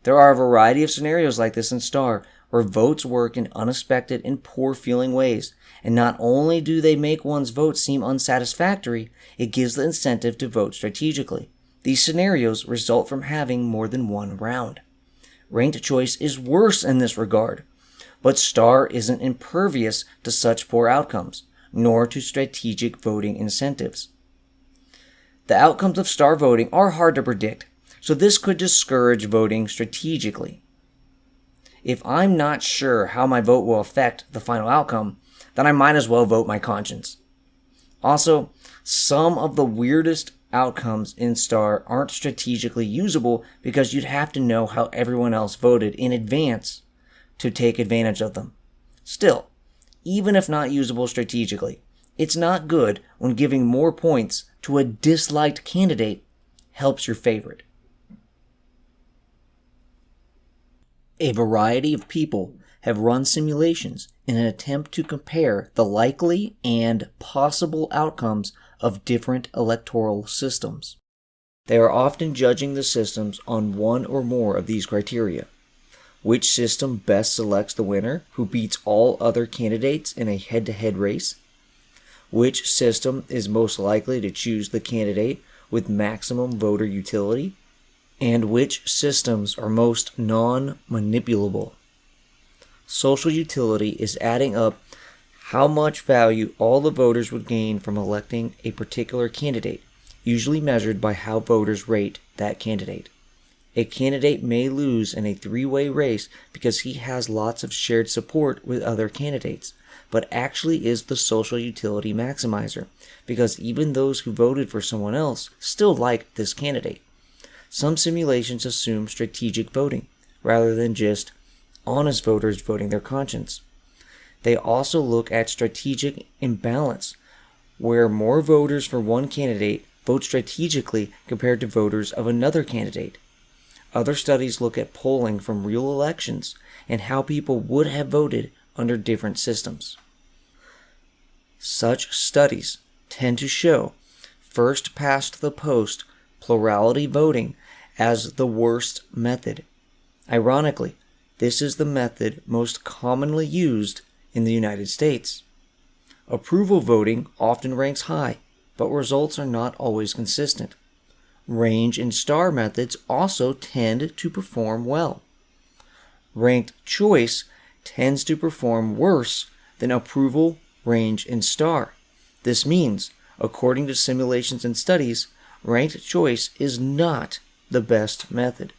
There are a variety of scenarios like this in star where votes work in unexpected and poor-feeling ways, and not only do they make one's vote seem unsatisfactory, it gives the incentive to vote strategically. These scenarios result from having more than one round. Ranked choice is worse in this regard, but star isn't impervious to such poor outcomes, nor to strategic voting incentives. The outcomes of star voting are hard to predict, so this could discourage voting strategically. If I'm not sure how my vote will affect the final outcome, then I might as well vote my conscience. Also, some of the weirdest outcomes in star aren't strategically usable because you'd have to know how everyone else voted in advance to take advantage of them. Still, even if not usable strategically, it's not good when giving more points to a disliked candidate helps your favorite. A variety of people have run simulations in an attempt to compare the likely and possible outcomes of different electoral systems. They are often judging the systems on one or more of these criteria. Which system best selects the winner who beats all other candidates in a head-to-head race? Which system is most likely to choose the candidate with maximum voter utility? And which systems are most non-manipulable? Social utility is adding up how much value all the voters would gain from electing a particular candidate, usually measured by how voters rate that candidate. A candidate may lose in a three-way race because he has lots of shared support with other candidates, but actually is the social utility maximizer, because even those who voted for someone else still like this candidate. Some simulations assume strategic voting, rather than just honest voters voting their conscience. They also look at strategic imbalance, where more voters for one candidate vote strategically compared to voters of another candidate. Other studies look at polling from real elections and how people would have voted under different systems. Such studies tend to show first past the post plurality voting as the worst method. Ironically, this is the method most commonly used in the United States. Approval voting often ranks high, but results are not always consistent. Range and star methods also tend to perform well. Ranked choice tends to perform worse than approval, range, and star. This means, according to simulations and studies, ranked choice is not the best method.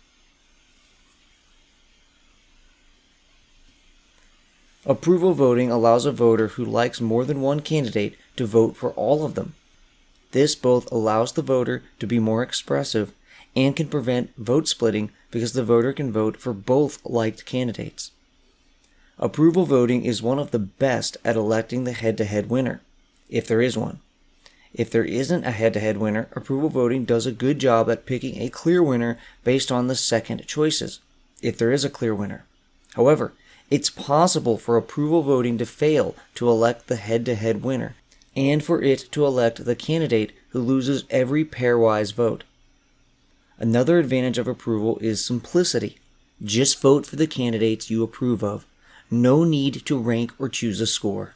Approval voting allows a voter who likes more than one candidate to vote for all of them. This both allows the voter to be more expressive and can prevent vote splitting because the voter can vote for both liked candidates. Approval voting is one of the best at electing the head-to-head winner, if there is one. If there isn't a head-to-head winner, approval voting does a good job at picking a clear winner based on the second choices, if there is a clear winner. However, it's possible for approval voting to fail to elect the head-to-head winner, and for it to elect the candidate who loses every pairwise vote. Another advantage of approval is simplicity. Just vote for the candidates you approve of. No need to rank or choose a score.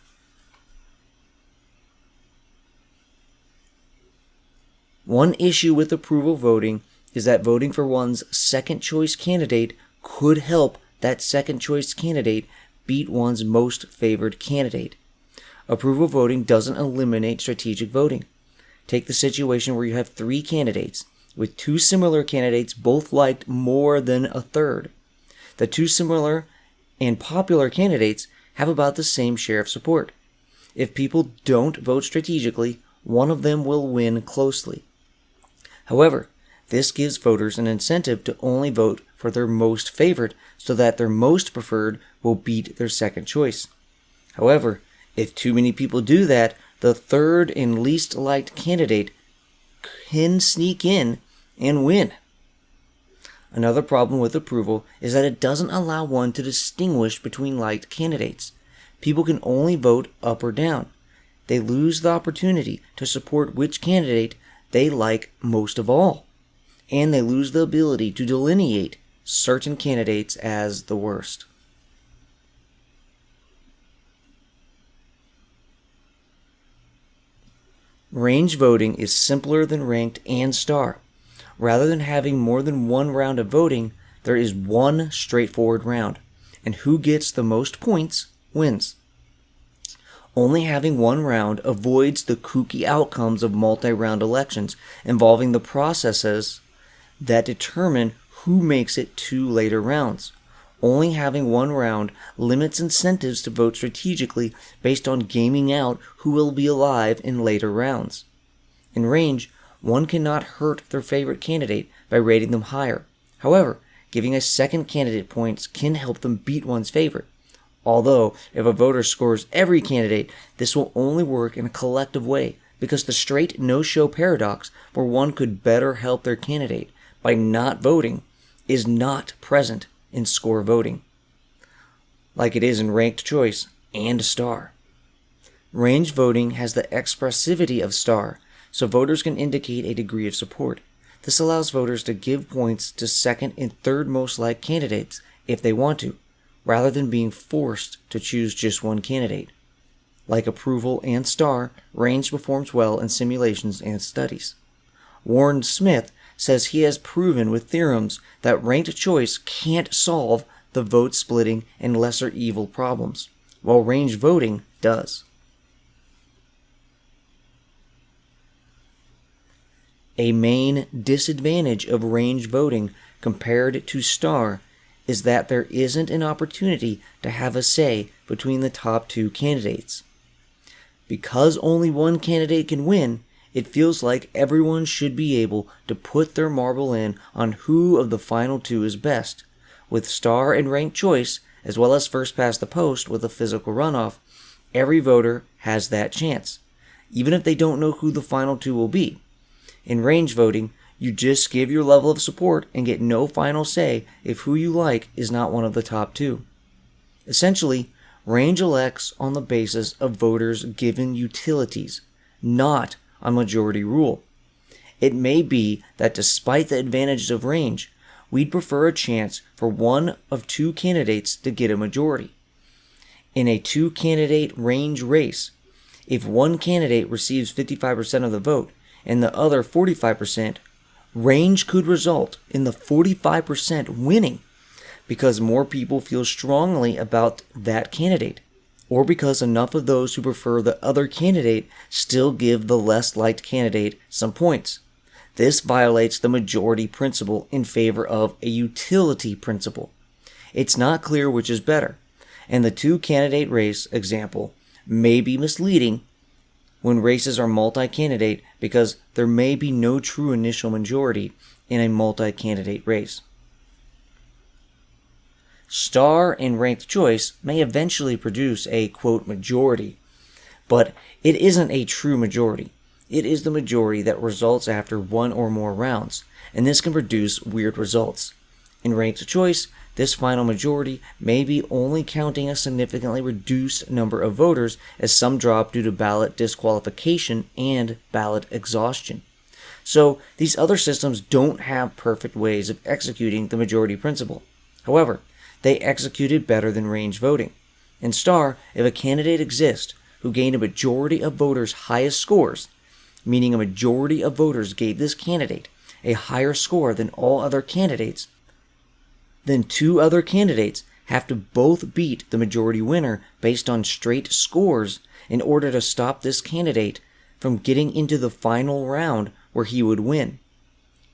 One issue with approval voting is that voting for one's second choice candidate could help that second choice candidate beat one's most favored candidate. Approval voting doesn't eliminate strategic voting. Take the situation where you have three candidates, with two similar candidates both liked more than a third. The two similar and popular candidates have about the same share of support. If people don't vote strategically, one of them will win closely. However, this gives voters an incentive to only vote for their most favored so that their most preferred will beat their second choice. However, if too many people do that, the third and least liked candidate can sneak in and win. Another problem with approval is that it doesn't allow one to distinguish between liked candidates. People can only vote up or down. They lose the opportunity to support which candidate they like most of all, and they lose the ability to delineate certain candidates as the worst. Range voting is simpler than ranked and star. Rather than having more than one round of voting, there is one straightforward round, and who gets the most points wins. Only having one round avoids the kooky outcomes of multi-round elections involving the processes that determine who makes it to later rounds. Only having one round limits incentives to vote strategically based on gaming out who will be alive in later rounds. In range, one cannot hurt their favorite candidate by rating them higher. However, giving a second candidate points can help them beat one's favorite. Although, if a voter scores every candidate, this will only work in a collective way, because the straight no-show paradox, where one could better help their candidate by not voting, is not present in score voting, like it is in ranked choice and star. Range voting has the expressivity of star, so voters can indicate a degree of support. This allows voters to give points to second and third most liked candidates if they want to, rather than being forced to choose just one candidate. Like approval and star, range performs well in simulations and studies. Warren Smith says he has proven with theorems that ranked choice can't solve the vote splitting and lesser evil problems, while range voting does. A main disadvantage of range voting compared to star is that there isn't an opportunity to have a say between the top two candidates. Because only one candidate can win, it feels like everyone should be able to put their marble in on who of the final two is best. With star and ranked choice, as well as first past the post with a physical runoff, every voter has that chance, even if they don't know who the final two will be. In range voting, you just give your level of support and get no final say if who you like is not one of the top two. Essentially, range elects on the basis of voters given utilities, not on majority rule. It may be that despite the advantages of range, we'd prefer a chance for one of two candidates to get a majority. In a two-candidate range race, if one candidate receives 55% of the vote and the other 45%, range could result in the 45% winning because more people feel strongly about that candidate, or because enough of those who prefer the other candidate still give the less liked candidate some points. This violates the majority principle in favor of a utility principle. It's not clear which is better, and the two-candidate race example may be misleading when races are multi-candidate because there may be no true initial majority in a multi-candidate race. Star and ranked choice may eventually produce a, quote, majority, but it isn't a true majority. It is the majority that results after one or more rounds, and this can produce weird results. In ranked choice, this final majority may be only counting a significantly reduced number of voters as some drop due to ballot disqualification and ballot exhaustion. So these other systems don't have perfect ways of executing the majority principle. However, they executed better than range voting. In star, if a candidate exists who gained a majority of voters' highest scores, meaning a majority of voters gave this candidate a higher score than all other candidates, then two other candidates have to both beat the majority winner based on straight scores in order to stop this candidate from getting into the final round where he would win.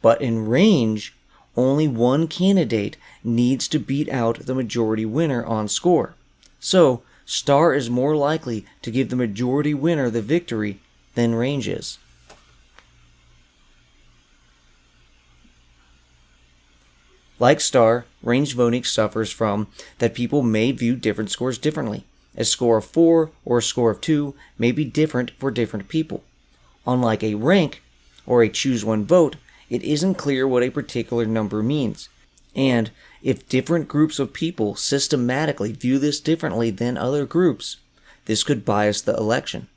But in range, only one candidate needs to beat out the majority winner on score. So, star is more likely to give the majority winner the victory than range is. Like star, range voting suffers from that people may view different scores differently. A score of 4 or a score of 2 may be different for different people. Unlike a rank or a choose one vote, it isn't clear what a particular number means. And if different groups of people systematically view this differently than other groups, this could bias the election.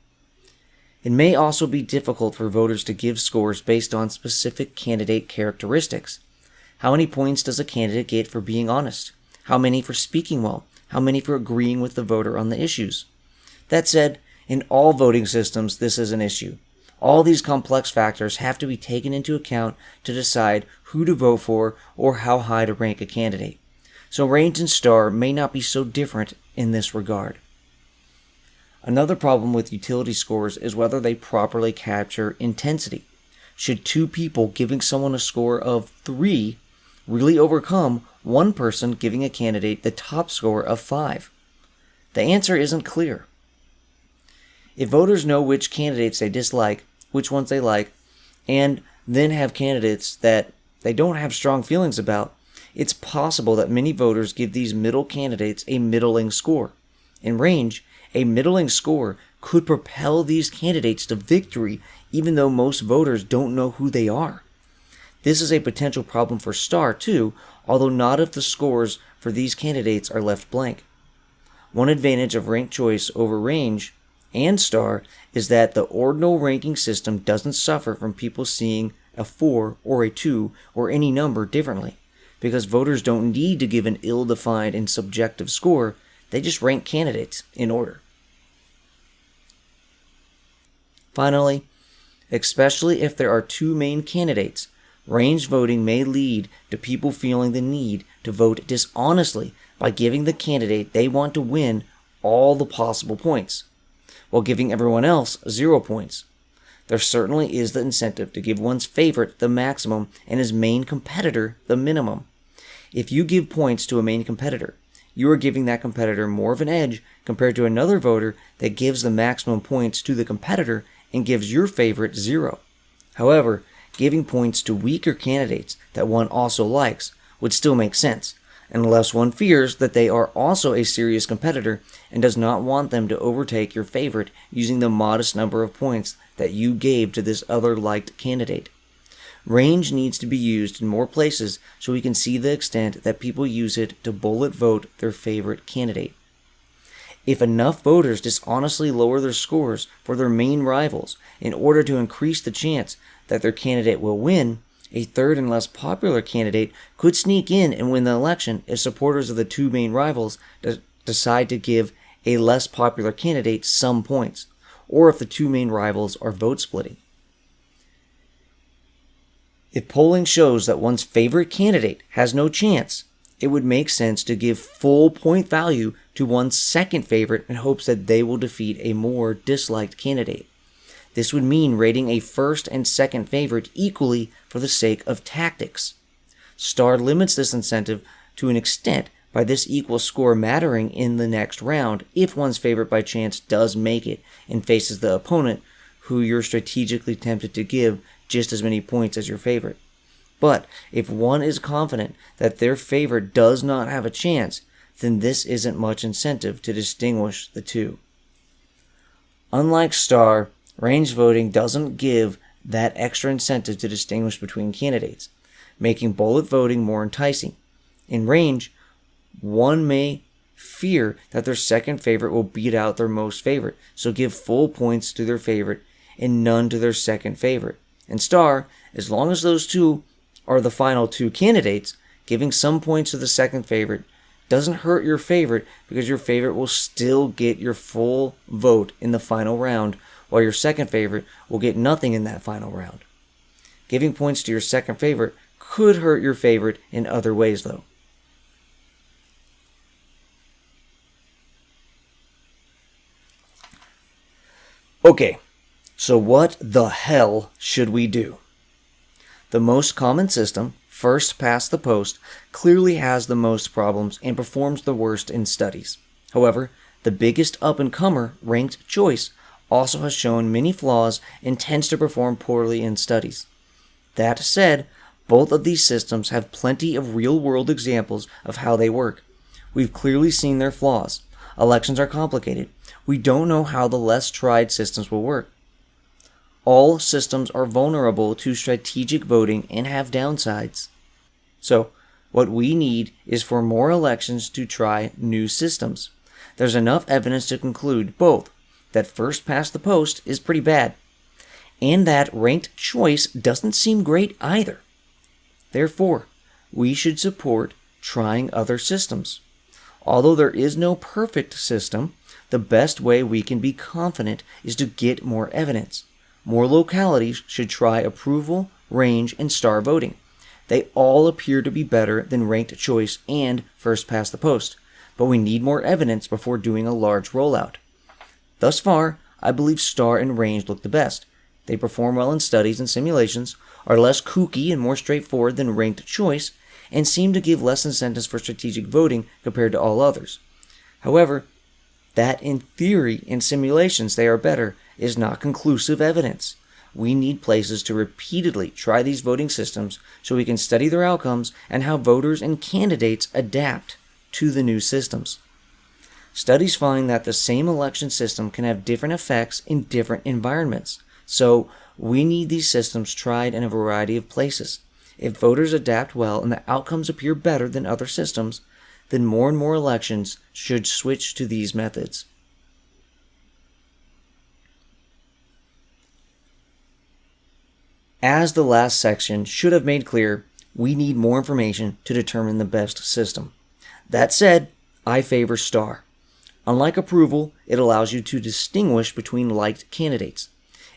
It may also be difficult for voters to give scores based on specific candidate characteristics. How many points does a candidate get for being honest? How many for speaking well? How many for agreeing with the voter on the issues? That said, in all voting systems, this is an issue. All these complex factors have to be taken into account to decide who to vote for or how high to rank a candidate. So range and star may not be so different in this regard. Another problem with utility scores is whether they properly capture intensity. Should two people giving someone a score of 3 really overcome one person giving a candidate the top score of 5? The answer isn't clear. If voters know which candidates they dislike, which ones they like, and then have candidates that they don't have strong feelings about, it's possible that many voters give these middle candidates a middling score. In range, a middling score could propel these candidates to victory even though most voters don't know who they are. This is a potential problem for star too, although not if the scores for these candidates are left blank. One advantage of ranked choice over range and star is that the ordinal ranking system doesn't suffer from people seeing a 4 or a 2 or any number differently, because voters don't need to give an ill-defined and subjective score, they just rank candidates in order. Finally, especially if there are two main candidates, range voting may lead to people feeling the need to vote dishonestly by giving the candidate they want to win all the possible points, while giving everyone else 0 points. there certainly is the incentive to give one's favorite the maximum and his main competitor the minimum. If you give points to a main competitor, you are giving that competitor more of an edge compared to another voter that gives the maximum points to the competitor and gives your favorite 0. However, giving points to weaker candidates that one also likes would still make sense, unless one fears that they are also a serious competitor and does not want them to overtake your favorite using the modest number of points that you gave to this other liked candidate. Range needs to be used in more places so we can see the extent that people use it to bullet vote their favorite candidate. If enough voters dishonestly lower their scores for their main rivals in order to increase the chance that their candidate will win, a third and less popular candidate could sneak in and win the election if supporters of the two main rivals decide to give a less popular candidate some points, or if the two main rivals are vote splitting. If polling shows that one's favorite candidate has no chance, it would make sense to give full point value to one's second favorite in hopes that they will defeat a more disliked candidate. This would mean rating a first and second favorite equally for the sake of tactics. Star limits this incentive to an extent by this equal score mattering in the next round if one's favorite by chance does make it and faces the opponent who you're strategically tempted to give just as many points as your favorite. But if one is confident that their favorite does not have a chance, then this isn't much incentive to distinguish the two. Unlike Star, range voting doesn't give that extra incentive to distinguish between candidates, making bullet voting more enticing. In range, one may fear that their second favorite will beat out their most favorite, so give full points to their favorite and none to their second favorite. In Star, as long as those two are the final two candidates, giving some points to the second favorite doesn't hurt your favorite because your favorite will still get your full vote in the final round, while your second favorite will get nothing in that final round. Giving points to your second favorite could hurt your favorite in other ways, though. Okay, so what the hell should we do? The most common system, first past the post, clearly has the most problems and performs the worst in studies. However, the biggest up-and-comer, ranked choice, also has shown many flaws and tends to perform poorly in studies. That said, both of these systems have plenty of real-world examples of how they work. We've clearly seen their flaws. Elections are complicated. We don't know how the less tried systems will work. All systems are vulnerable to strategic voting and have downsides. So, what we need is for more elections to try new systems. There's enough evidence to conclude both that first past the post is pretty bad, and that ranked choice doesn't seem great either. Therefore, we should support trying other systems. Although there is no perfect system, the best way we can be confident is to get more evidence. More localities should try approval, range, and star voting. They all appear to be better than ranked choice and first past the post, but we need more evidence before doing a large rollout. Thus far, I believe star and range look the best. They perform well in studies and simulations, are less kooky and more straightforward than ranked choice, and seem to give less incentives for strategic voting compared to all others. However, that in theory and simulations they are better is not conclusive evidence. We need places to repeatedly try these voting systems so we can study their outcomes and how voters and candidates adapt to the new systems. Studies find that the same election system can have different effects in different environments, so we need these systems tried in a variety of places. If voters adapt well and the outcomes appear better than other systems, then more and more elections should switch to these methods. As the last section should have made clear, we need more information to determine the best system. That said, I favor star. Unlike approval, it allows you to distinguish between liked candidates.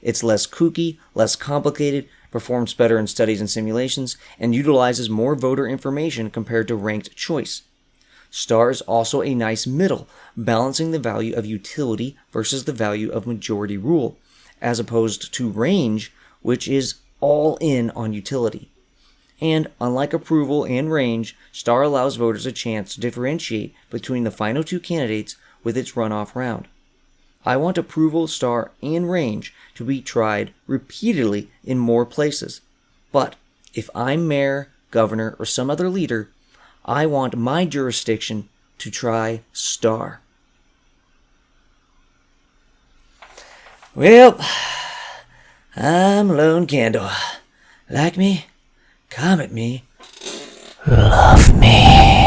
It's less kooky, less complicated, performs better in studies and simulations, and utilizes more voter information compared to ranked choice. Star is also a nice middle, balancing the value of utility versus the value of majority rule, as opposed to range, which is all in on utility. And unlike approval and range, STAR allows voters a chance to differentiate between the final two candidates with its runoff round. I want approval, STAR, and range to be tried repeatedly in more places. But if I'm mayor, governor, or some other leader, I want my jurisdiction to try STAR. Well, I'm Lone Candle. Like me? Comment me. Love me.